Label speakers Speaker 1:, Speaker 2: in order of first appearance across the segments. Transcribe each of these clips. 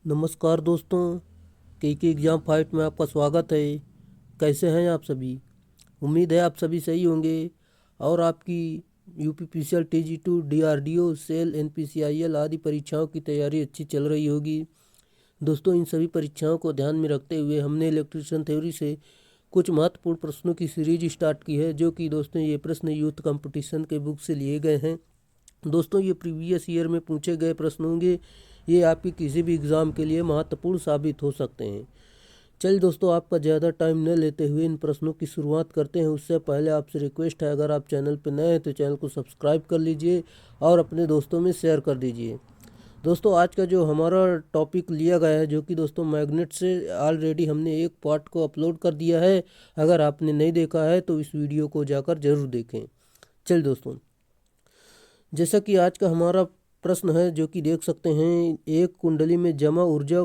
Speaker 1: नमस्कार दोस्तों, के एग्ज़ाम फाइट में आपका स्वागत है। कैसे हैं आप सभी? उम्मीद है आप सभी सही होंगे और आपकी यूपीपीसीएल टीजी2 डीआरडीओ सेल एनपीसीआईएल आदि परीक्षाओं की तैयारी अच्छी चल रही होगी। दोस्तों, इन सभी परीक्षाओं को ध्यान में रखते हुए हमने इलेक्ट्रिशियन थ्योरी से कुछ महत्वपूर्ण प्रश्नों की सीरीज स्टार्ट की है, जो कि दोस्तों ये प्रश्न यूथ कंपटीशन के बुक से लिए गए हैं। दोस्तों, ये प्रीवियस ईयर में पूछे गए प्रश्न होंगे। ये आपकी किसी भी एग्ज़ाम के लिए महत्वपूर्ण साबित हो सकते हैं। चलिए दोस्तों, आपका ज़्यादा टाइम न लेते हुए इन प्रश्नों की शुरुआत करते हैं। उससे पहले आपसे रिक्वेस्ट है, अगर आप चैनल पर नए हैं तो चैनल को सब्सक्राइब कर लीजिए और अपने दोस्तों में शेयर कर दीजिए। दोस्तों, आज का जो हमारा टॉपिक लिया गया है, जो कि दोस्तों मैग्नेट से ऑलरेडी हमने एक पार्ट को अपलोड कर दिया है। अगर आपने नहीं देखा है तो इस वीडियो को जाकर ज़रूर देखें। चलिए दोस्तों, जैसा कि आज का हमारा प्रश्न है, जो कि देख सकते हैं, एक कुंडली में जमा ऊर्जा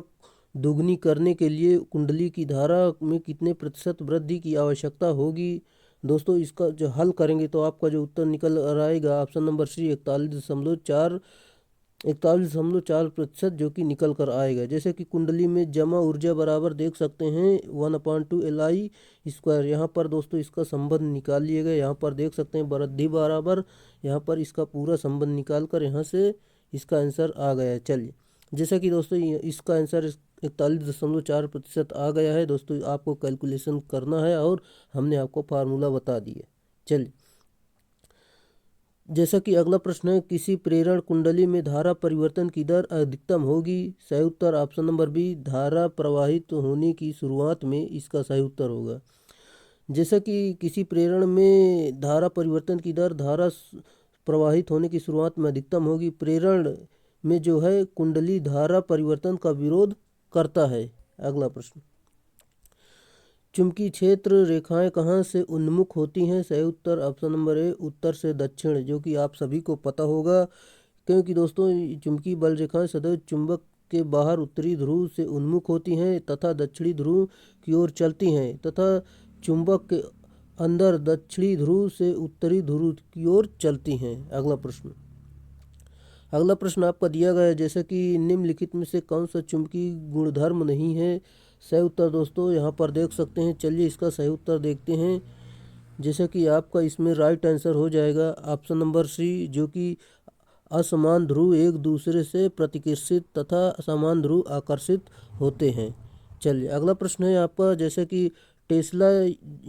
Speaker 1: दोगुनी करने के लिए कुंडली की धारा में कितने प्रतिशत वृद्धि की आवश्यकता होगी। दोस्तों, इसका जो हल करेंगे तो आपका जो उत्तर निकल आएगा ऑप्शन नंबर सी 41.4%, जो कि निकल कर आएगा। जैसे कि कुंडली में जमा ऊर्जा बराबर देख सकते हैं 1/2 LI²। यहाँ पर दोस्तों इसका संबंध निकाल लिए गए। यहाँ पर देख सकते हैं वृद्धि बराबर, यहाँ पर इसका पूरा संबंध निकाल कर यहाँ से इसका आंसर आ गया है। चलिए, जैसा कि दोस्तों इसका आंसर 41.4% आ गया है। दोस्तों, आपको कैलकुलेशन करना है और हमने आपको फार्मूला बता दिया। चलिए, जैसा कि अगला प्रश्न है, किसी प्रेरण कुंडली में धारा परिवर्तन की दर अधिकतम होगी। सही उत्तर ऑप्शन नंबर बी, धारा प्रवाहित होने की शुरुआत में इसका सही उत्तर होगा। जैसा कि किसी प्रेरण में धारा परिवर्तन की दर धारा प्रवाहित होने की शुरुआत में अधिकतम होगी। प्रेरण में जो है कुंडली धारा परिवर्तन का विरोध करता है। अगला प्रश्न, चुंबकीय क्षेत्र रेखाएं कहाँ से उन्मुख होती हैं। सही उत्तर ऑप्शन नंबर ए, उत्तर से दक्षिण, जो कि आप सभी को पता होगा, क्योंकि दोस्तों चुंबकीय बल रेखाएं सदैव चुंबक के बाहर उत्तरी ध्रुव से उन्मुख होती हैं तथा दक्षिणी ध्रुव की ओर चलती हैं, तथा चुंबक के अंदर दक्षिणी ध्रुव से उत्तरी ध्रुव की ओर चलती हैं। अगला प्रश्न आपका दिया गया है, जैसे कि निम्नलिखित में से कौन सा चुंबकीय गुणधर्म नहीं है। सही उत्तर दोस्तों यहाँ पर देख सकते हैं। चलिए इसका सही उत्तर देखते हैं। जैसे कि आपका इसमें राइट आंसर हो जाएगा ऑप्शन नंबर सी, जो कि असमान ध्रुव एक दूसरे से प्रतिकर्षित तथा समान ध्रुव आकर्षित होते हैं। चलिए, अगला प्रश्न है आपका, जैसे कि टेस्ला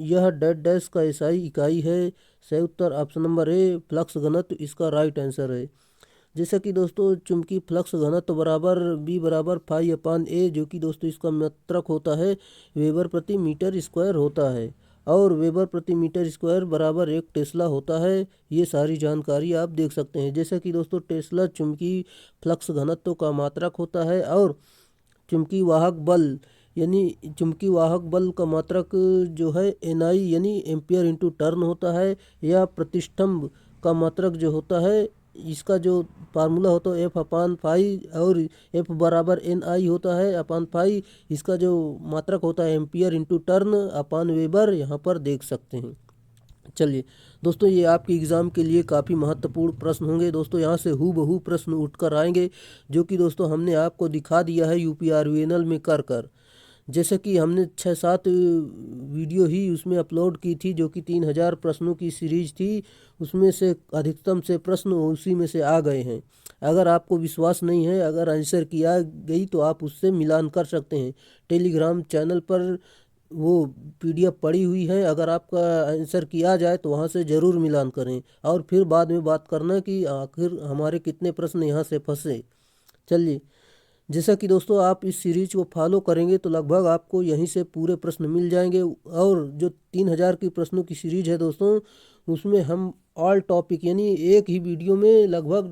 Speaker 1: यह डैश डैश का एसआई इकाई है। सही उत्तर ऑप्शन नंबर ए, फ्लक्स घनत्व इसका राइट आंसर है। जैसा कि दोस्तों चुंबकीय फ्लक्स घनत्व बराबर बी बराबर φ/a, जो कि दोस्तों इसका मात्रक होता है वेबर प्रति मीटर स्क्वायर होता है, और वेबर प्रति मीटर स्क्वायर बराबर 1 टेस्ला होता है। ये सारी जानकारी आप देख सकते हैं। जैसा कि दोस्तों टेस्ला चुंबकीय फ्लक्स घनत्व का मात्रक होता है, और चुंबकीय वाहक बल चुंबकीय वाहक बल का मात्रक जो है NI यानी एम्पियर इंटू टर्न होता है, या प्रतिष्ठम्भ का मात्रक जो होता है, इसका जो फार्मूला होता है F/φ, और F बराबर NI होता है अपान फाई। इसका जो मात्रक होता है एम्पियर इंटू टर्न अपान वेबर, यहाँ पर देख सकते हैं। चलिए दोस्तों, ये आपके एग्ज़ाम के लिए काफ़ी महत्वपूर्ण प्रश्न होंगे। दोस्तों, यहाँ से हूबहू प्रश्न उठकर आएंगे, जो कि दोस्तों हमने आपको दिखा दिया है UPRVNL में कर जैसे कि हमने 6-7 वीडियो ही उसमें अपलोड की थी, जो कि 3000 प्रश्नों की सीरीज थी। उसमें से अधिकतम से प्रश्न उसी में से आ गए हैं। अगर आपको विश्वास नहीं है, अगर आंसर किया गई, तो आप उससे मिलान कर सकते हैं। टेलीग्राम चैनल पर वो PDF पड़ी हुई है। अगर आपका आंसर किया जाए तो वहाँ से ज़रूर मिलान करें, और फिर बाद में बात करना कि आखिर हमारे कितने प्रश्न यहाँ से फंसे। चलिए, जैसा कि दोस्तों आप इस सीरीज को फॉलो करेंगे तो लगभग आपको यहीं से पूरे प्रश्न मिल जाएंगे। और जो 3000 की प्रश्नों की सीरीज है दोस्तों, उसमें हम ऑल टॉपिक यानी एक ही वीडियो में लगभग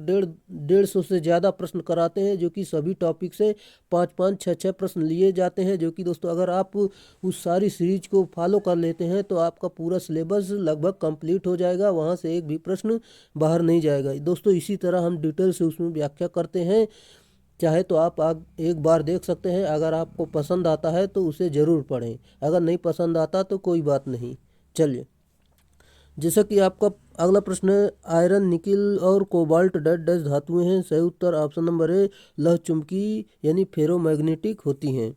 Speaker 1: 150 से ज़्यादा प्रश्न कराते हैं, जो कि सभी टॉपिक से 5-5, 6-6 प्रश्न लिए जाते हैं। जो कि दोस्तों अगर आप उस सारी सीरीज को फॉलो कर लेते हैं तो आपका पूरा सिलेबस लगभग कंप्लीट हो जाएगा, वहाँ से एक भी प्रश्न बाहर नहीं जाएगा। दोस्तों, इसी तरह हम डिटेल से उसमें व्याख्या करते हैं। चाहे तो आप एक बार देख सकते हैं। अगर आपको पसंद आता है तो उसे ज़रूर पढ़ें, अगर नहीं पसंद आता तो कोई बात नहीं। चलिए, जैसा कि आपका अगला प्रश्न है, आयरन, निकिल और कोबाल्ट डैश डैश धातुएं हैं। सही उत्तर ऑप्शन नंबर ए लौह चुंबकीय यानी फेरोमैग्नेटिक होती हैं।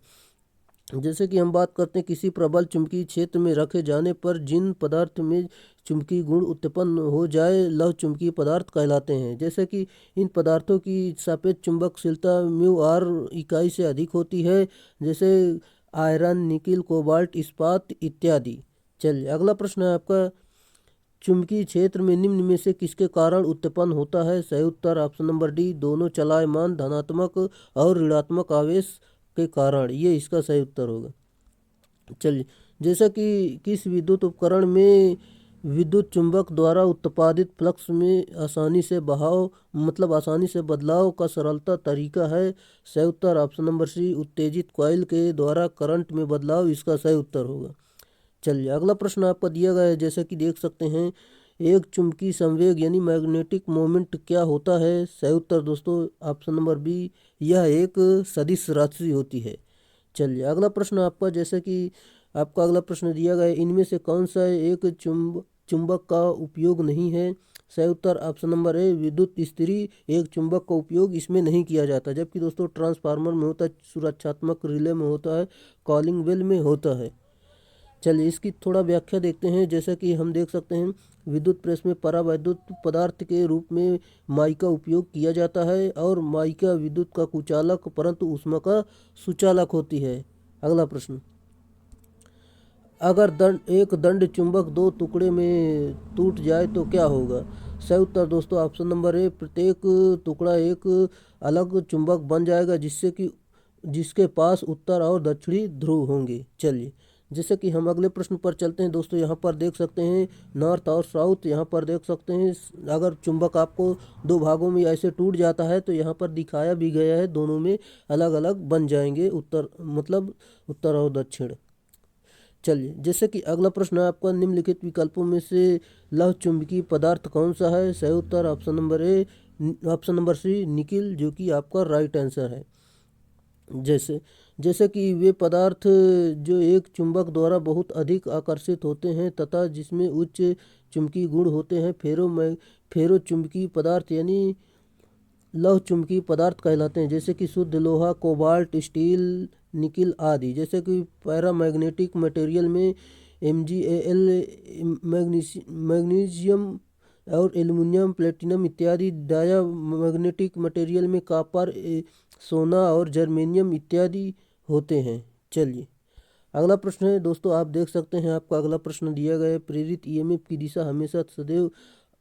Speaker 1: जैसे कि हम बात करते हैं किसी प्रबल चुंबकीय क्षेत्र में रखे जाने पर जिन पदार्थ में चुंबकीय गुण उत्पन्न हो जाए लौह चुंबकीय पदार्थ कहलाते हैं। जैसे कि इन पदार्थों की सापेक्ष चुंबकशीलता म्यू आर इकाई से अधिक होती है, जैसे आयरन, निकिल, कोबाल्ट, इस्पात इत्यादि। चलिए अगला प्रश्न है आपका, चुंबकीय क्षेत्र में निम्न में से किसके कारण उत्पन्न होता है। सही उत्तर ऑप्शन नंबर डी दोनों चलायमान धनात्मक और ऋणात्मक आवेश के कारण, ये इसका सही उत्तर होगा। चलिए, जैसा कि किस विद्युत उपकरण में विद्युत चुंबक द्वारा उत्पादित फ्लक्स में आसानी से आसानी से बदलाव का सरलता तरीका है। सही उत्तर ऑप्शन नंबर सी उत्तेजित कॉइल के द्वारा करंट में बदलाव, इसका सही उत्तर होगा। चलिए अगला प्रश्न आपका दिया गया है, जैसे कि देख सकते हैं, एक चुंबकीय संवेग यानी मैग्नेटिक मोमेंट क्या होता है। सही उत्तर दोस्तों ऑप्शन नंबर बी, यह एक सदिश राशि होती है। चलिए अगला प्रश्न आपका, जैसे कि आपका अगला प्रश्न दिया गया है, इनमें से कौन सा एक चुंबक का उपयोग नहीं है। सही उत्तर ऑप्शन नंबर ए विद्युत इस्त्री एक चुंबक का उपयोग इसमें नहीं किया जाता, जबकि दोस्तों ट्रांसफार्मर में होता है, सुरक्षात्मक रिले में होता है, कॉलिंग बेल में होता है। चलिए इसकी थोड़ा व्याख्या देखते हैं। जैसा कि हम देख सकते हैं, विद्युत प्रेस में परावैद्युत पदार्थ के रूप में माई का उपयोग किया जाता है और माइका विद्युत का कुचालक परंतु ऊष्मा का सुचालक होती है। अगला प्रश्न, अगर एक दंड चुंबक दो टुकड़े में टूट जाए तो क्या होगा। सही उत्तर दोस्तों ऑप्शन नंबर ए प्रत्येक टुकड़ा एक अलग चुंबक बन जाएगा, जिसके पास उत्तर और दक्षिणी ध्रुव होंगे। चलिए जैसे कि हम अगले प्रश्न पर चलते हैं दोस्तों, यहाँ पर देख सकते हैं नॉर्थ और साउथ, यहाँ पर देख सकते हैं अगर चुंबक आपको दो भागों में ऐसे टूट जाता है तो यहाँ पर दिखाया भी गया है, दोनों में अलग अलग बन जाएंगे उत्तर और दक्षिण। चलिए जैसे कि अगला प्रश्न है आपका, निम्नलिखित विकल्पों में से लौह चुंबकीय पदार्थ कौन सा है। सही उत्तर ऑप्शन नंबर सी निकिल, जो कि आपका राइट आंसर है। जैसे कि वे पदार्थ जो एक चुंबक द्वारा बहुत अधिक आकर्षित होते हैं तथा जिसमें उच्च चुंबकीय गुण होते हैं फेरो चुंबकीय पदार्थ यानी लौह चुंबकीय पदार्थ कहलाते हैं। जैसे कि शुद्ध लोहा, कोबाल्ट, स्टील, निकिल आदि। जैसे कि पैरामैग्नेटिक मटेरियल में MgAl, मैग्नीशियम और एल्युमिनियम, प्लेटिनम इत्यादि। डायामैग्नेटिक मटेरियल में कॉपर, सोना और जर्मेनियम इत्यादि होते हैं। चलिए अगला प्रश्न है दोस्तों, आप देख सकते हैं आपका अगला प्रश्न दिया गया है, प्रेरित EMF की दिशा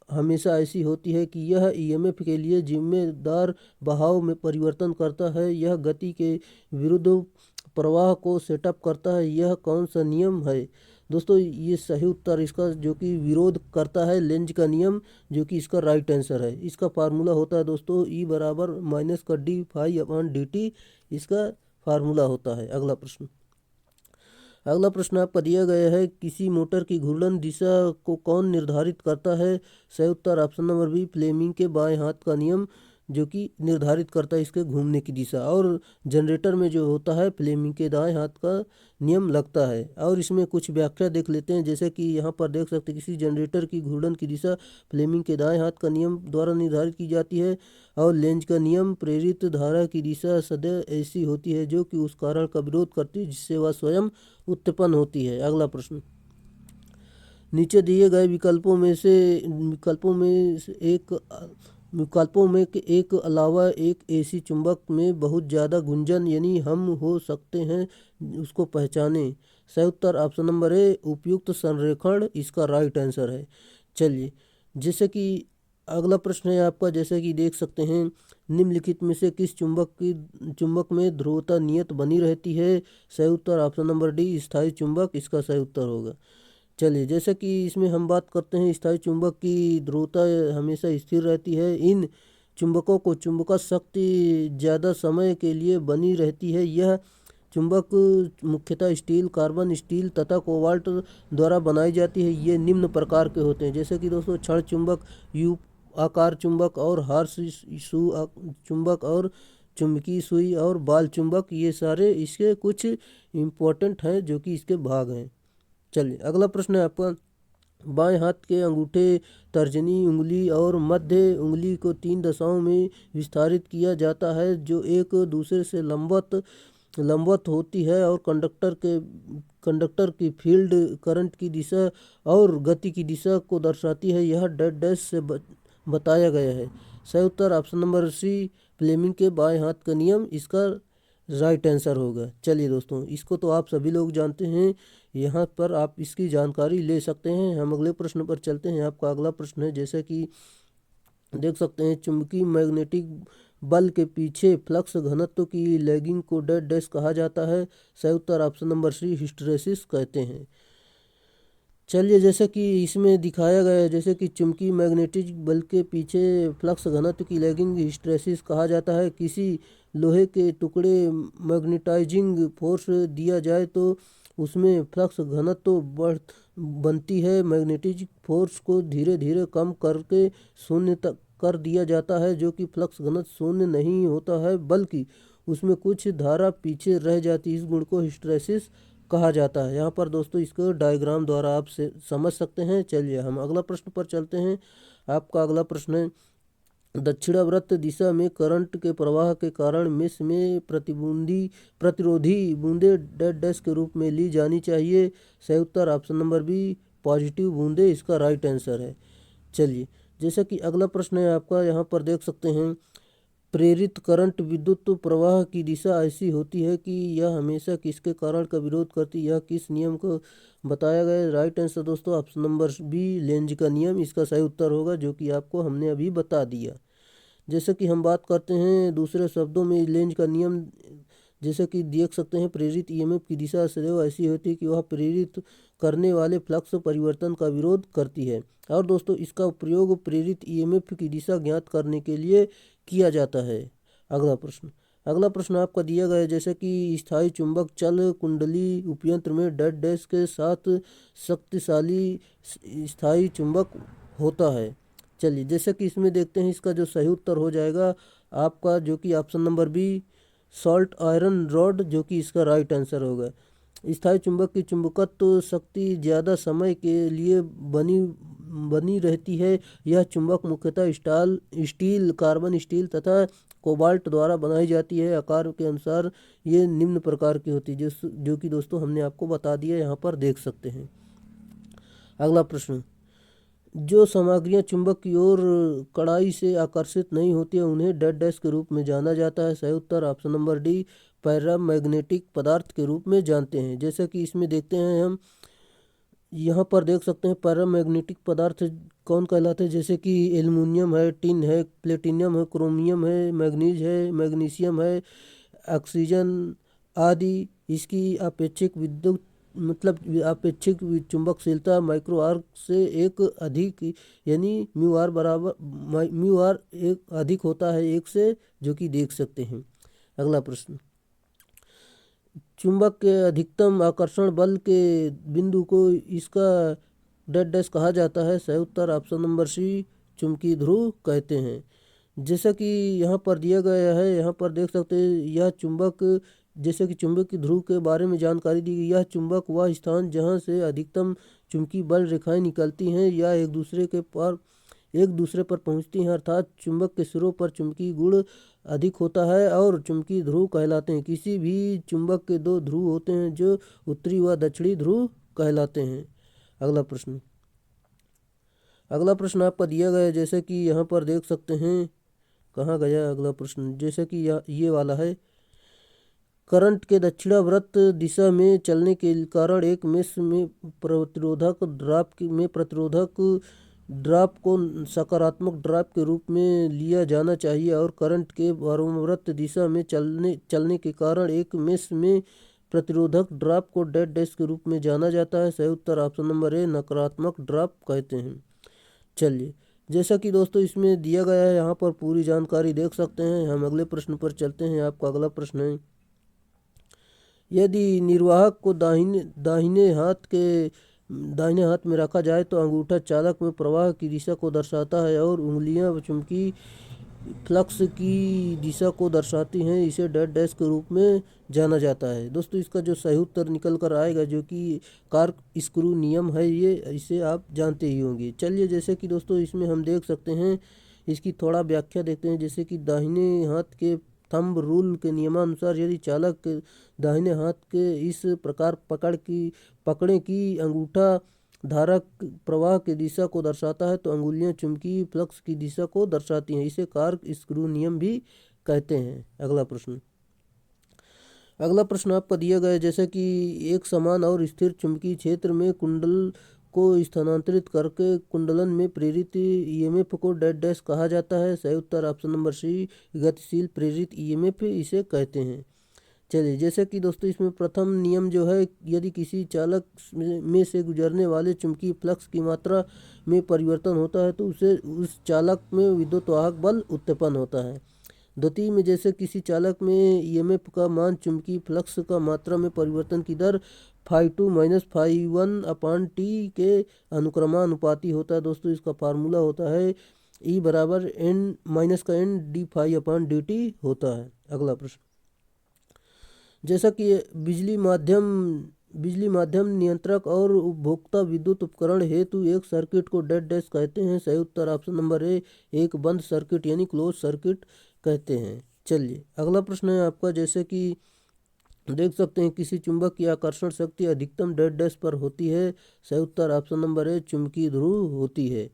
Speaker 1: हमेशा ऐसी होती है कि यह EMF के लिए जिम्मेदार बहाव में परिवर्तन करता है। यह गति के विरुद्ध प्रवाह को सेटअप करता है। यह कौन सा नियम है। दोस्तों ये सही उत्तर इसका जो कि विरोध करता है लेंज का नियम, जो कि इसका राइट आंसर है। इसका फार्मूला होता है दोस्तों E बराबर माइनस का d∅/dt, इसका फार्मूला होता है। अगला प्रश्न आपका दिया गया है, किसी मोटर की घूर्णन दिशा को कौन निर्धारित करता है। सही उत्तर ऑप्शन नंबर बी फ्लेमिंग के बाएं हाथ का नियम, जो कि निर्धारित करता है इसके घूमने की दिशा। और जनरेटर में जो होता है फ्लेमिंग के दाएं हाथ का नियम लगता है। और इसमें कुछ व्याख्या देख लेते हैं। जैसे कि यहाँ पर देख सकते हैं, किसी जनरेटर की घूर्णन की दिशा फ्लेमिंग के दाएं हाथ का नियम द्वारा निर्धारित की जाती है और लेंज का नियम प्रेरित धारा की दिशा सदैव ऐसी होती है जो कि उस कारण का विरोध करती है जिससे वह स्वयं उत्पन्न होती है। अगला प्रश्न, नीचे दिए गए विकल्पों में के एक अलावा एक AC चुंबक में बहुत ज़्यादा गुंजन यानी हम हो सकते हैं, उसको पहचानें। सही उत्तर ऑप्शन नंबर ए उपयुक्त संरेखण, इसका राइट आंसर है। चलिए जैसे कि अगला प्रश्न है आपका, जैसे कि देख सकते हैं, निम्नलिखित में से किस चुंबक में ध्रुवता नियत बनी रहती है। सही उत्तर ऑप्शन नंबर डी स्थायी चुंबक, इसका सही उत्तर होगा। चलिए जैसे कि इसमें हम बात करते हैं, स्थायी चुंबक की ध्रुवता हमेशा स्थिर रहती है। इन चुंबकों को चुंबक शक्ति ज़्यादा समय के लिए बनी रहती है। यह चुंबक मुख्यतः स्टील, कार्बन स्टील तथा कोबाल्ट द्वारा बनाई जाती है। ये निम्न प्रकार के होते हैं। जैसे कि दोस्तों क्षण चुंबक, यू आकार चुंबक और हार्स शू चुंबक और चुंबकीय सुई और बाल चुंबक, ये सारे इसके कुछ इम्पोर्टेंट हैं जो कि इसके भाग हैं। चलिए अगला प्रश्न है आपका, बाएं हाथ के अंगूठे, तर्जनी उंगली और मध्य उंगली को 3 दशाओं में विस्तारित किया जाता है, जो एक दूसरे से लंबवत होती है और कंडक्टर की फील्ड करंट की दिशा और गति की दिशा को दर्शाती है। यह डेड डैश से बताया गया है। सही उत्तर ऑप्शन नंबर सी, फ्लेमिंग के बाएं हाथ का नियम इसका राइट आंसर होगा। चलिए दोस्तों, इसको तो आप सभी लोग जानते हैं, यहाँ पर आप इसकी जानकारी ले सकते हैं। हम अगले प्रश्न पर चलते हैं। आपका अगला प्रश्न है, जैसे कि देख सकते हैं, चुंबकीय मैग्नेटिक बल के पीछे फ्लक्स घनत्व की लैगिंग को डेड डैश कहा जाता है। सही उत्तर ऑप्शन नंबर सी, हिस्टैरिसीस कहते हैं। चलिए, जैसे कि इसमें दिखाया गया है, जैसे कि चुंबकीय मैग्नेटिक बल के पीछे फ्लक्स घनत्व की लैगिंग हिस्टैरिसीस कहा जाता है। किसी लोहे के टुकड़े मैग्नेटाइजिंग फोर्स दिया जाए तो उसमें फ्लक्स घनत्व बनती है। मैग्नेटिक फोर्स को धीरे धीरे कम करके शून्य तक कर दिया जाता है, जो कि फ्लक्स घनत्व शून्य नहीं होता है, बल्कि उसमें कुछ धारा पीछे रह जाती है। इस गुण को हिस्टैरिसीस कहा जाता है। यहाँ पर दोस्तों इसको डायग्राम द्वारा आप से समझ सकते हैं। चलिए हम अगला प्रश्न पर चलते हैं। आपका अगला प्रश्न है, दक्षिणावर्त दिशा में करंट के प्रवाह के कारण मेष में प्रतिरोधी बूंदे डेड डैश के रूप में ली जानी चाहिए। सही उत्तर ऑप्शन नंबर बी, पॉजिटिव बूंदे इसका राइट आंसर है। चलिए, जैसा कि अगला प्रश्न है आपका, यहाँ पर देख सकते हैं, प्रेरित करंट विद्युत प्रवाह की दिशा ऐसी होती है कि यह हमेशा किसके कारण का विरोध करती है, यह किस नियम को बताया गया है। राइट आंसर दोस्तों ऑप्शन नंबर बी, लेंज का नियम इसका सही उत्तर होगा, जो कि आपको हमने अभी बता दिया। जैसे कि हम बात करते हैं दूसरे शब्दों में लेंज का नियम, जैसे कि देख सकते हैं, प्रेरित ईएमएफ की दिशा सदैव ऐसी होती है कि वह प्रेरित करने वाले फ्लक्स परिवर्तन का विरोध करती है। और दोस्तों इसका प्रयोग प्रेरित ईएमएफ की दिशा ज्ञात करने के लिए किया जाता है। अगला प्रश्न आपका दिया गया है, जैसे कि स्थायी चुंबक चल कुंडली उपयंत्र में डेड डैश के साथ शक्तिशाली स्थायी चुंबक होता है। चलिए, जैसे कि इसमें देखते हैं, इसका जो सही उत्तर हो जाएगा आपका, जो कि option number b, soft iron rod, जो कि इसका राइट आंसर होगा। स्थायी चुंबक की चुंबकत्व शक्ति ज़्यादा समय के लिए बनी रहती है। यह चुंबक मुख्यतः स्टील, कार्बन स्टील तथा कोबाल्ट द्वारा बनाई जाती है। आकार के अनुसार ये निम्न प्रकार की होती है, जो कि दोस्तों हमने आपको बता दिया, यहाँ पर देख सकते हैं। अगला प्रश्न, जो सामग्रियां चुंबक की ओर कड़ाई से आकर्षित नहीं होती है, उन्हें डेड डैश के रूप में जाना जाता है। सही उत्तर ऑप्शन नंबर डी, पैरामैग्नेटिक पदार्थ के रूप में जानते हैं। जैसे कि इसमें देखते हैं हम, यहाँ पर देख सकते हैं, पैरामैग्नेटिक पदार्थ कौन कहलाते हैं, जैसे कि एल्युमिनियम है, टिन है, प्लेटिनम है, क्रोमियम है, मैग्नीज है, मैग्नीशियम है, ऑक्सीजन आदि। इसकी अपेक्षिक विद्युत मतलब अपेक्षिक चुंबकशीलता माइक्रो आर्क से एक अधिक, यानी म्यू आर एक अधिक होता है एक से, जो कि देख सकते हैं। अगला प्रश्न, चुंबक के अधिकतम आकर्षण बल के बिंदु को इसका डेड डैश कहा जाता है। सही उत्तर ऑप्शन नंबर सी, चुंबकीय ध्रुव कहते हैं। जैसा कि यहाँ पर दिया गया है, यहाँ पर देख सकते हैं, यह चुंबक, जैसे कि चुंबक की ध्रुव के बारे में जानकारी दी गई। यह चुंबक वह स्थान जहाँ से अधिकतम चुंबकीय बल रेखाएं निकलती हैं या एक दूसरे पर पहुँचती हैं, अर्थात चुंबक के सिरों पर चुंबकीय गुण अधिक होता है और चुंबकीय ध्रुव कहलाते हैं। किसी भी चुंबक के 2 ध्रुव होते हैं, जो उत्तरी व दक्षिणी ध्रुव कहलाते हैं। अगला प्रश्न आपका दिया गया है, जैसे कि यहाँ पर देख सकते हैं, कहाँ गया अगला प्रश्न, जैसे कि ये वाला है, करंट के दक्षिणावर्त दिशा में चलने के कारण एक मेष में प्रतिरोधक ड्रॉप को सकारात्मक ड्रॉप के रूप में लिया जाना चाहिए, और करंट के वामावर्त दिशा में चलने के कारण एक मेष में प्रतिरोधक ड्रॉप को डेड डैश के रूप में जाना जाता है। सही उत्तर ऑप्शन नंबर ए, नकारात्मक ड्रॉप कहते हैं। चलिए, जैसा कि दोस्तों इसमें दिया गया है, यहाँ पर पूरी जानकारी देख सकते हैं। हम अगले प्रश्न पर चलते हैं। आपका अगला प्रश्न है, यदि निर्वाहक को दाहिने हाथ में रखा जाए तो अंगूठा चालक में प्रवाह की दिशा को दर्शाता है और उंगलियां चुंबकीय फ्लक्स की दिशा को दर्शाती हैं, इसे डेड डैश के रूप में जाना जाता है। दोस्तों इसका जो सही उत्तर निकल कर आएगा, जो कि कार्क स्क्रू नियम है, ये इसे आप जानते ही होंगे। चलिए, जैसे कि दोस्तों इसमें हम देख सकते हैं, इसकी थोड़ा व्याख्या देखते हैं। जैसे कि दाहिने हाथ के थंब रूल के नियमानुसार यदि चालक के दाहिने हाथ के इस प्रकार पकड़े कि अंगूठा धारक प्रवाह की दिशा को दर्शाता है, तो अंगुलियां चुंबकीय फ्लक्स की दिशा को दर्शाती हैं। इसे कार्क स्क्रू नियम भी कहते हैं। अगला प्रश्न आपका दिया गया है, जैसे कि एक समान और स्थिर चुंबकीय क्षेत्र में कुंडल को स्थानांतरित करके कुंडलन में प्रेरित ईएमएफ को डेड डैश कहा जाता है। सही उत्तर ऑप्शन नंबर सी, गतिशील प्रेरित ईएमएफ इसे कहते हैं। चलिए, जैसे कि दोस्तों इसमें प्रथम नियम जो है, यदि किसी चालक में से गुजरने वाले चुंबकीय फ्लक्स की मात्रा में परिवर्तन होता है, तो उस चालक में विद्युत वाहक बल उत्पन्न होता है। द्वितीय में, जैसे किसी चालक में ईएमएफ का मान चुंबकीय फ्लक्स का मात्रा में परिवर्तन की दर φ2 - φ1/t के अनुक्रमानुपाती होता है। दोस्तों इसका फार्मूला होता है E बराबर n -n d होता है। अगला प्रश्न, जैसा कि बिजली माध्यम नियंत्रक और उपभोक्ता विद्युत उपकरण हेतु एक सर्किट को डेड डैश कहते हैं। सही उत्तर ऑप्शन नंबर ए, एक बंद सर्किट यानी क्लोज सर्किट कहते हैं। चलिए, अगला प्रश्न है आपका, जैसे कि देख सकते हैं, किसी चुंबक की आकर्षण शक्ति अधिकतम डेड डैश पर होती है। सही उत्तर ऑप्शन नंबर ए, चुंबकीय ध्रुव होती है।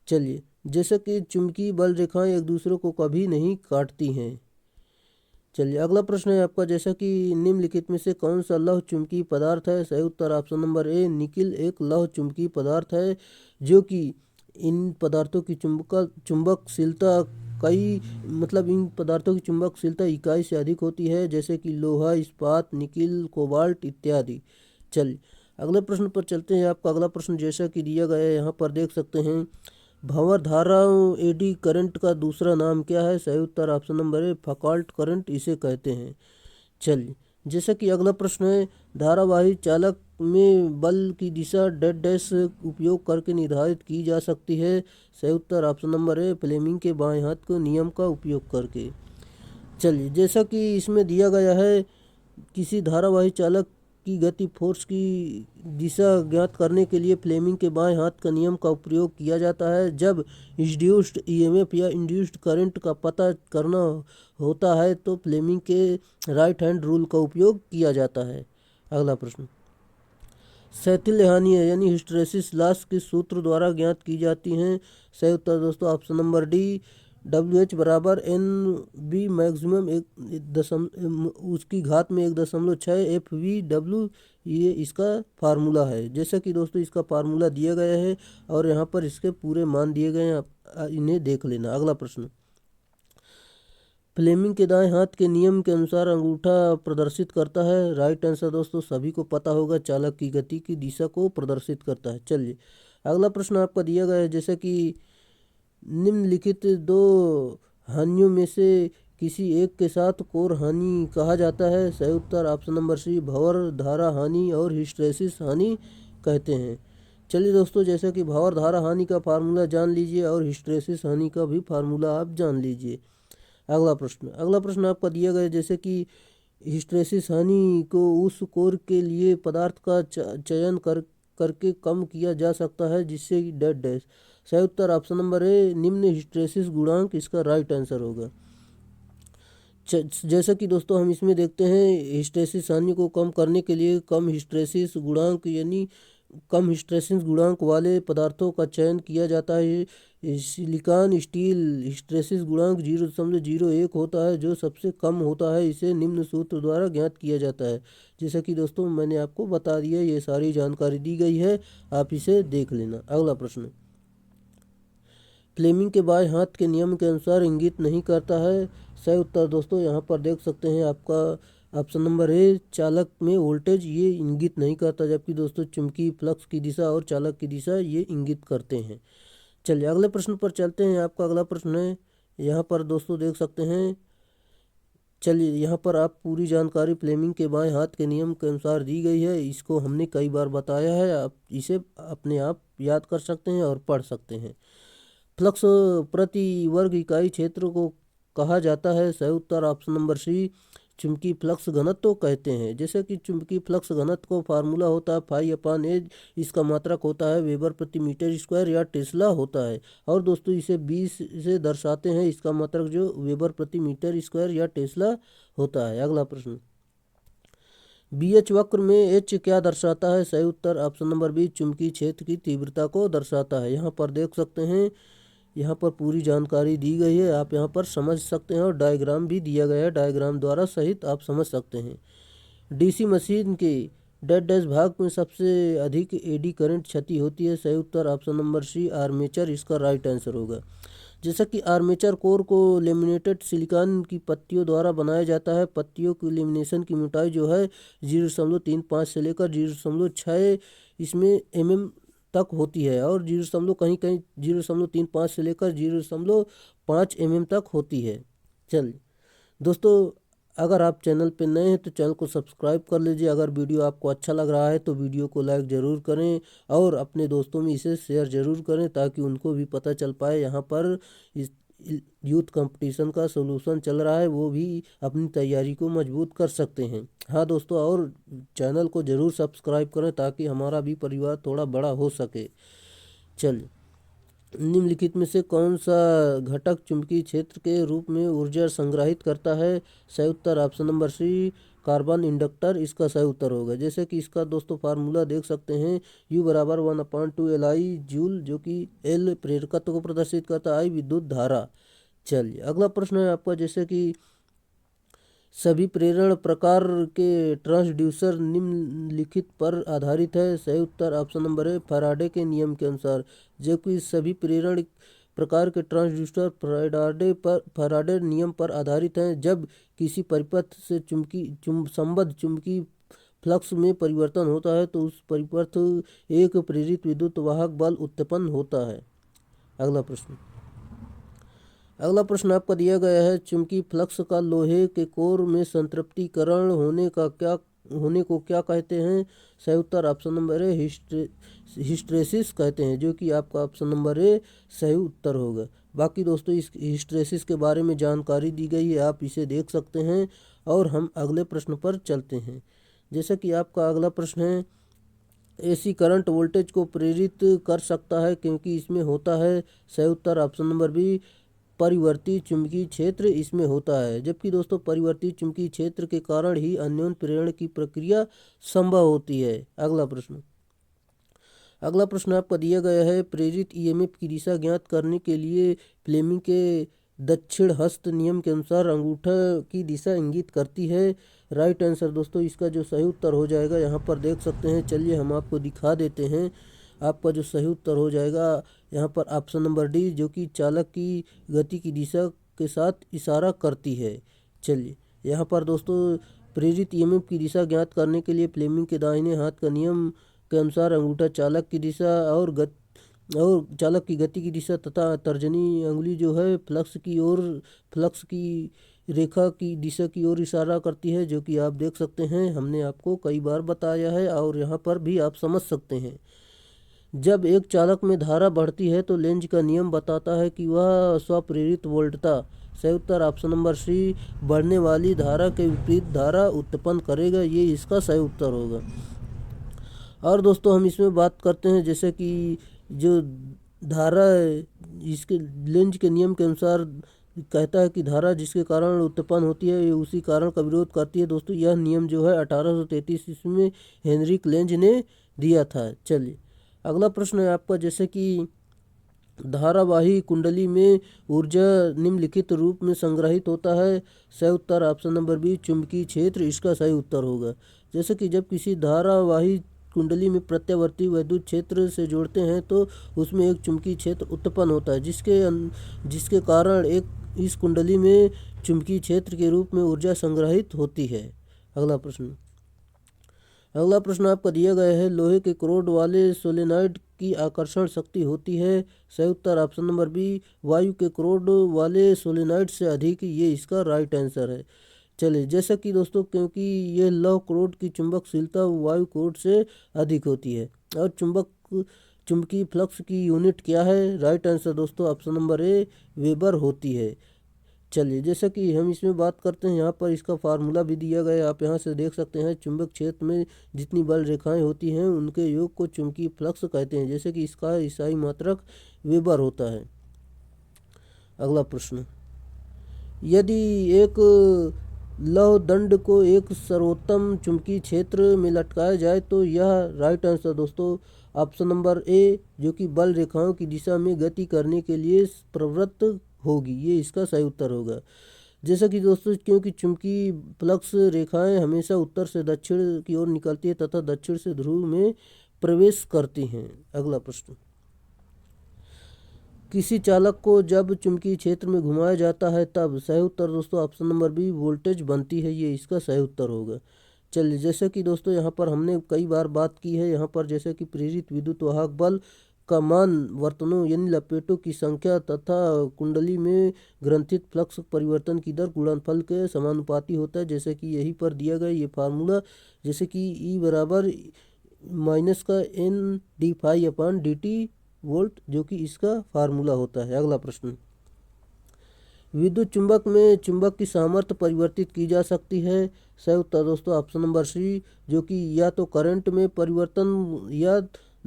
Speaker 1: चलिए, जैसे कि चुंबकीय बल रेखाएं एक दूसरे को कभी नहीं काटती हैं। चलिए, अगला प्रश्न है आपका, जैसा कि निम्नलिखित में से कौन सा लौह चुंबकीय पदार्थ है। सही उत्तर ऑप्शन नंबर ए, निकिल एक लौह चुंबकीय पदार्थ है, जो कि इन पदार्थों की चुंबकशीलता इन पदार्थों की चुंबकशीलता इकाई से अधिक होती है, जैसे कि लोहा, इस्पात, निकिल, कोबाल्ट इत्यादि। चलिए, अगले प्रश्न पर चलते हैं। आपका अगला प्रश्न जैसा कि दिया गया है, यहाँ पर देख सकते हैं, भंवर धारा एडी करंट का दूसरा नाम क्या है। सही उत्तर ऑप्शन नंबर ए, फॉकल्ट करंट इसे कहते हैं। चलिए, जैसा कि अगला प्रश्न है, धारावाही चालक में बल की दिशा डेड डैश उपयोग करके निर्धारित की जा सकती है। सही उत्तर ऑप्शन नंबर ए, फ्लेमिंग के बाएं हाथ के नियम का उपयोग करके। चलिए, जैसा कि इसमें दिया गया है, किसी धारावाही चालक की गति फोर्स की दिशा ज्ञात करने के लिए फ्लेमिंग के बाएं हाथ का नियम का प्रयोग किया जाता है। जब इंड्यूस्ड ईएमएफ या इंड्यूस्ड करंट का पता करना होता है, तो फ्लेमिंग के राइट हैंड रूल का उपयोग किया जाता है। अगला प्रश्न, शैथिल्य हानि यानी हिस्टैरिसीस लॉस किस सूत्र द्वारा ज्ञात की जाती हैं। सही उत्तर दोस्तों ऑप्शन नंबर डी, WH बराबर NB मैक्सिमम उसकी घात में 1.6 FVW, ये इसका फार्मूला है। जैसा कि दोस्तों इसका फार्मूला दिया गया है और यहाँ पर इसके पूरे मान दिए गए हैं, आप इन्हें देख लेना। अगला प्रश्न, फ्लेमिंग के दाएं हाथ के नियम के अनुसार अंगूठा प्रदर्शित करता है। राइट आंसर दोस्तों सभी को पता होगा, चालक की गति की दिशा को प्रदर्शित करता है। चलिए, अगला प्रश्न आपका दिया गया है, जैसे कि निम्नलिखित दो हानियों में से किसी एक के साथ कोर हानि कहा जाता है। सही उत्तर ऑप्शन नंबर सी, भंवर धारा हानि और हिस्टैरिसीस हानि कहते हैं। चलिए दोस्तों, जैसे कि भंवर धारा हानि का फार्मूला जान लीजिए और हिस्टैरिसीस हानि का भी फार्मूला आप जान लीजिए। अगला प्रश्न आपका दिया गया, जैसे कि हिस्टैरिसीस हानि को उस कोर के लिए पदार्थ का चयन करके कम किया जा सकता है जिससे डेड डैश। सही उत्तर ऑप्शन नंबर ए, निम्न हिस्टैरिसीस गुणांक इसका राइट आंसर होगा। जैसा कि दोस्तों हम इसमें देखते हैं, हिस्टैरिसीस हानि को कम करने के लिए कम हिस्टैरिसीस गुणांक यानी कम हिस्टैरिसीस गुणांक वाले पदार्थों का चयन किया जाता है। सिलिकॉन स्टील हिस्टैरिसीस गुणांक 0.01 होता है, जो सबसे कम होता है। इसे निम्न सूत्र द्वारा ज्ञात किया जाता है। जैसा कि दोस्तों मैंने आपको बता दिया, ये सारी जानकारी दी गई है, आप इसे देख लेना। अगला प्रश्न, फ्लेमिंग के बाएं हाथ के नियम के अनुसार इंगित नहीं करता है। सही उत्तर दोस्तों यहाँ पर देख सकते हैं, आपका ऑप्शन नंबर ए, चालक में वोल्टेज ये इंगित नहीं करता, जबकि दोस्तों चुंबकीय फ्लक्स की दिशा और चालक की दिशा ये इंगित करते हैं। चलिए, अगले प्रश्न पर चलते हैं। आपका अगला प्रश्न है, यहाँ पर दोस्तों देख सकते हैं, चलिए यहाँ पर आप पूरी जानकारी फ्लेमिंग के बाएं हाथ के नियम के अनुसार दी गई है। इसको हमने कई बार बताया है, आप इसे अपने आप याद कर सकते हैं और पढ़ सकते हैं। फ्लक्स प्रति वर्ग इकाई क्षेत्र को कहा जाता है? सही उत्तर ऑप्शन नंबर सी, चुंबकीय फ्लक्स घनत्व कहते हैं। जैसे कि चुंबकीय फ्लक्स घनत्व को फार्मूला होता है φ/a, इसका मात्रक होता है वेबर प्रति मीटर स्क्वायर या टेस्ला होता है। और दोस्तों इसे 20 से दर्शाते हैं, इसका मात्रक जो वेबर प्रति मीटर स्क्वायर या टेस्ला होता है। अगला प्रश्न, BH वक्र में H क्या दर्शाता है? सही उत्तर ऑप्शन नंबर बी, चुंबकीय क्षेत्र की तीव्रता को दर्शाता है। यहाँ पर देख सकते हैं, यहाँ पर पूरी जानकारी दी गई है, आप यहाँ पर समझ सकते हैं और डायग्राम भी दिया गया है, डायग्राम द्वारा सहित आप समझ सकते हैं। DC मशीन के डैश डैश भाग में सबसे अधिक एडी करंट क्षति होती है? सही उत्तर ऑप्शन नंबर सी, आर्मेचर, इसका राइट आंसर होगा। जैसा कि आर्मेचर कोर को लेमिनेटेड सिलिकॉन की पत्तियों द्वारा बनाया जाता है। पत्तियों की लेमिनेशन की मोटाई जो है 0.35 से लेकर 0.6 इसमें mm तक होती है, और कहीं कहीं 0.35 से लेकर 0.5 mm तक होती है। चलिए दोस्तों, अगर आप चैनल पर नए हैं तो चैनल को सब्सक्राइब कर लीजिए। अगर वीडियो आपको अच्छा लग रहा है तो वीडियो को लाइक ज़रूर करें और अपने दोस्तों में इसे शेयर ज़रूर करें, ताकि उनको भी पता चल पाए यहाँ पर इस यूथ कंपटीशन का सॉल्यूशन चल रहा है, वो भी अपनी तैयारी को मजबूत कर सकते हैं। हाँ दोस्तों, और चैनल को ज़रूर सब्सक्राइब करें ताकि हमारा भी परिवार थोड़ा बड़ा हो सके। चलिए, निम्नलिखित में से कौन सा घटक चुंबकीय क्षेत्र के रूप में ऊर्जा संग्रहित करता है? सही उत्तर option number C, carbon inductor, इसका सही उत्तर होगा। जैसे कि इसका दोस्तों फार्मूला देख सकते हैं, U बराबर 1/2 LI जूल, जो कि L प्रेरकत्व को प्रदर्शित करता है, I विद्युत धारा। चलिए अगला प्रश्न है आपका, जैसे कि सभी प्रेरण प्रकार के ट्रांसड्यूसर निम्नलिखित पर आधारित है? सही उत्तर ऑप्शन नंबर है, फैराडे के नियम के अनुसार। जबकि सभी प्रेरण प्रकार के ट्रांसड्यूसर फैराडे नियम पर आधारित हैं। जब किसी परिपथ से संबद्ध चुंबकीय फ्लक्स में परिवर्तन होता है तो उस परिपथ एक प्रेरित विद्युत वाहक बल उत्पन्न होता है। अगला प्रश्न आपका दिया गया है, चुंबकीय फ्लक्स का लोहे के कोर में संतृप्तिकरण होने को क्या कहते हैं? सही उत्तर ऑप्शन नंबर ए, हिस्टेरेसिस कहते हैं, जो कि आपका ऑप्शन नंबर ए सही उत्तर होगा। बाकी दोस्तों इस हिस्टेरेसिस के बारे में जानकारी दी गई है, आप इसे देख सकते हैं। और हम अगले प्रश्न पर चलते हैं। जैसा कि आपका अगला प्रश्न है, AC करंट वोल्टेज को प्रेरित कर सकता है क्योंकि इसमें होता है? सही उत्तर ऑप्शन नंबर बी, परिवर्ती चुंबकीय क्षेत्र इसमें होता है। जबकि दोस्तों परिवर्ती चुंबकीय क्षेत्र के कारण ही अन्योन्य प्रेरण की प्रक्रिया संभव होती है। अगला प्रश्न आपका दिया गया है, प्रेरित EMF की दिशा ज्ञात करने के लिए फ्लेमिंग के दक्षिण हस्त नियम के अनुसार अंगूठा की दिशा इंगित करती है। राइट आंसर दोस्तों, इसका जो सही उत्तर हो जाएगा यहाँ पर देख सकते हैं, चलिए हम आपको दिखा देते हैं। आपका जो सही उत्तर हो जाएगा यहाँ पर ऑप्शन नंबर डी, जो कि चालक की गति की दिशा के साथ इशारा करती है। चलिए यहाँ पर दोस्तों प्रेरित EMF की दिशा ज्ञात करने के लिए फ्लेमिंग के दाहिने हाथ का नियम के अनुसार अंगूठा चालक की दिशा और चालक की गति की दिशा तथा तर्जनी अंगुली जो है फ्लक्स की रेखा की दिशा की ओर इशारा करती है, जो कि आप देख सकते हैं, हमने आपको कई बार बताया है और यहाँ पर भी आप समझ सकते हैं। जब एक चालक में धारा बढ़ती है तो लेंज का नियम बताता है कि वह स्वप्रेरित वोल्टता। सही उत्तर ऑप्शन नंबर सी, बढ़ने वाली धारा के विपरीत धारा उत्पन्न करेगा, ये इसका सही उत्तर होगा। और दोस्तों हम इसमें बात करते हैं, जैसे कि जो धारा इसके लेंज के नियम के अनुसार कहता है कि धारा जिसके कारण उत्पन्न होती है उसी कारण का विरोध करती है। दोस्तों यह नियम जो है 1833 ईस्वी में हेनरिक लेंज ने दिया था। चलिए अगला प्रश्न है आपका, जैसे कि धारावाही कुंडली में ऊर्जा निम्नलिखित रूप में संग्रहित होता है? सही उत्तर ऑप्शन नंबर बी, चुंबकीय क्षेत्र, इसका सही उत्तर होगा। जैसे कि जब किसी धारावाही कुंडली में प्रत्यावर्ती वैद्युत क्षेत्र से जोड़ते हैं तो उसमें एक चुंबकीय क्षेत्र उत्पन्न होता है, जिसके कारण इस कुंडली में चुंबकीय क्षेत्र के रूप में ऊर्जा संग्रहित होती है। अगला प्रश्न आपका दिया गया है, लोहे के क्रोड वाले सोलेनॉइड की आकर्षण शक्ति होती है? सही उत्तर ऑप्शन नंबर बी, वायु के क्रोड वाले सोलेनॉइड से अधिक, ये इसका राइट आंसर है। चलिए जैसा कि दोस्तों क्योंकि ये लौह क्रोड की चुंबकशीलता वायु क्रोड से अधिक होती है और चुंबकीय फ्लक्स की यूनिट क्या है? राइट आंसर दोस्तों ऑप्शन नंबर ए वेबर होती है। चलिए जैसा कि हम इसमें बात करते हैं, यहाँ पर इसका फार्मूला भी दिया गया है, आप यहाँ से देख सकते हैं। चुंबक क्षेत्र में जितनी बल रेखाएं होती हैं उनके योग को चुंबकीय फ्लक्स कहते हैं, जैसे कि इसका ईसाई मात्रक वेबर होता है। अगला प्रश्न, यदि एक लौह दंड को एक सर्वोत्तम चुंबकीय क्षेत्र में लटकाया जाए तो यह, राइट आंसर दोस्तों ऑप्शन नंबर ए, जो कि बल रेखाओं की दिशा में गति करने के लिए प्रवृत्त होगी, ये इसका सही उत्तर होगा। जैसा कि दोस्तों क्योंकि चुंबकीय फ्लक्स रेखाएं हमेशा उत्तर से दक्षिण की ओर निकलती है तथा दक्षिण से ध्रुव में प्रवेश करती हैं। अगला प्रश्न, किसी चालक को जब चुंबकीय क्षेत्र में घुमाया जाता है तब, सही उत्तर दोस्तों ऑप्शन नंबर बी वोल्टेज बनती है, ये इसका सही उत्तर होगा। चलिए जैसे कि दोस्तों यहाँ पर हमने कई बार बात की है, यहाँ पर जैसे कि प्रेरित विद्युत वाहक बल का मान वर्तनों यानी लपेटों की संख्या तथा कुंडली में ग्रंथित फ्लक्स परिवर्तन की दर गुणनफल के समानुपाती होता है, जैसे कि यहीं पर दिया गया ये फार्मूला, जैसे कि ई बराबर माइनस का एन डी फाई अपान डी टी वोल्ट, जो कि इसका फार्मूला होता है। अगला प्रश्न, विद्युत चुंबक में चुंबक की सामर्थ्य परिवर्तित की जा सकती है, सही उत्तर दोस्तों ऑप्शन नंबर सी, जो कि या तो करंट में परिवर्तन या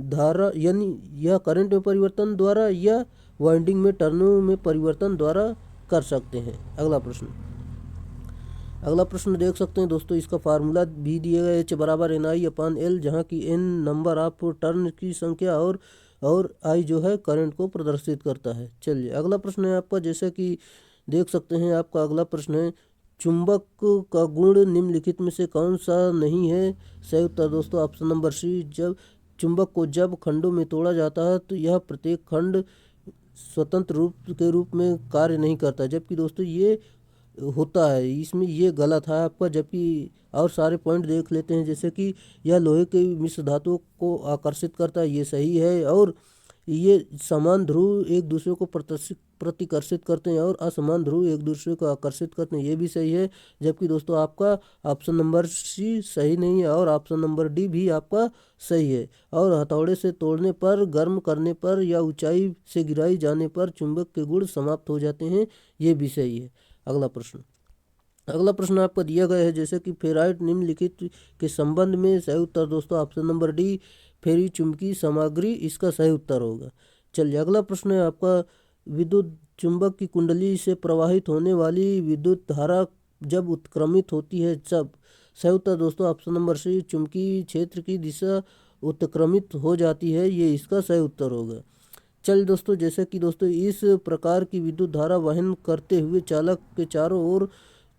Speaker 1: धारा यानी या करंट में परिवर्तन द्वारा या वाइंडिंग में टर्नों में परिवर्तन द्वारा कर सकते हैं। अगला प्रश्न देख सकते हैं दोस्तों, इसका फार्मूला भी दिया गया एच बराबर एन आई अपान एल, जहाँ की एन नंबर ऑफ टर्न की संख्या और आई जो है करंट को प्रदर्शित करता है। चलिए अगला प्रश्न है आपका, जैसे कि देख सकते हैं आपका अगला प्रश्न है, चुंबक का गुण निम्नलिखित में से कौन सा नहीं है? सही उत्तर दोस्तों ऑप्शन नंबर सी, जब चुंबक को जब खंडों में तोड़ा जाता है तो यह प्रत्येक खंड स्वतंत्र रूप में कार्य नहीं करता, जबकि दोस्तों ये होता है, इसमें ये गलत है आपका। जबकि और सारे पॉइंट देख लेते हैं, जैसे कि यह लोहे के मिश्र धातुओं को आकर्षित करता है, ये सही है, और ये समान ध्रुव एक दूसरे को प्रतिकर्षित करते हैं और असमान ध्रुव एक दूसरे को आकर्षित करते हैं, ये भी सही है। जबकि दोस्तों आपका ऑप्शन नंबर सी सही नहीं है और ऑप्शन नंबर डी भी आपका सही है। और हथौड़े से तोड़ने पर, गर्म करने पर या ऊंचाई से गिराई जाने पर चुंबक के गुण समाप्त हो जाते हैं, ये भी सही है। अगला प्रश्न आपको दिया गया है, जैसे कि फेराइट निम्नलिखित के संबंध में, सही उत्तर दोस्तों ऑप्शन नंबर डी फेरी चुंबकीय सामग्री, इसका सही उत्तर होगा। चलिए अगला प्रश्न है आपका, विद्युत चुंबक की कुंडली से प्रवाहित होने वाली विद्युत धारा जब उत्क्रमित होती है तब, सही उत्तर दोस्तों ऑप्शन नंबर सी चुंबकीय क्षेत्र की दिशा उत्क्रमित हो जाती है, ये इसका सही उत्तर होगा। चल दोस्तों, जैसे कि दोस्तों इस प्रकार की विद्युत धारा वहन करते हुए चालक के चारों ओर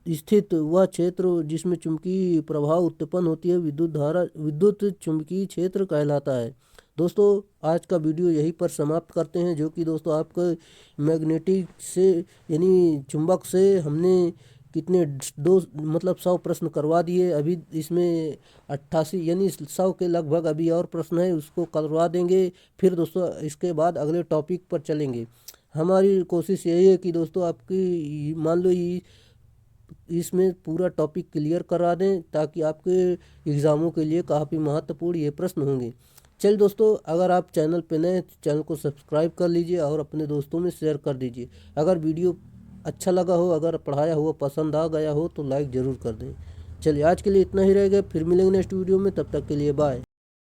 Speaker 1: स्थित वह क्षेत्र जिसमें चुंबकीय प्रभाव उत्पन्न होती है विद्युत चुंबकीय क्षेत्र कहलाता है। दोस्तों आज का वीडियो यहीं पर समाप्त करते हैं, जो कि दोस्तों आपको मैग्नेटिक से यानी चुंबक से हमने कितने 100 प्रश्न करवा दिए। अभी इसमें 88 यानी 100 के लगभग अभी और प्रश्न है, उसको करवा देंगे। फिर दोस्तों इसके बाद अगले टॉपिक पर चलेंगे। हमारी कोशिश यही है कि दोस्तों आपकी मान लो इसमें पूरा टॉपिक क्लियर करा दें, ताकि आपके एग्ज़ामों के लिए काफ़ी महत्वपूर्ण ये प्रश्न होंगे। चल दोस्तों, अगर आप चैनल पे नए तो चैनल को सब्सक्राइब कर लीजिए और अपने दोस्तों में शेयर कर दीजिए। अगर वीडियो अच्छा लगा हो, अगर पढ़ाया हुआ पसंद आ गया हो तो लाइक ज़रूर कर दें। चलिए आज के लिए इतना ही रहेगा, फिर मिलेंगे नेक्स्ट वीडियो में, तब तक के लिए बाय।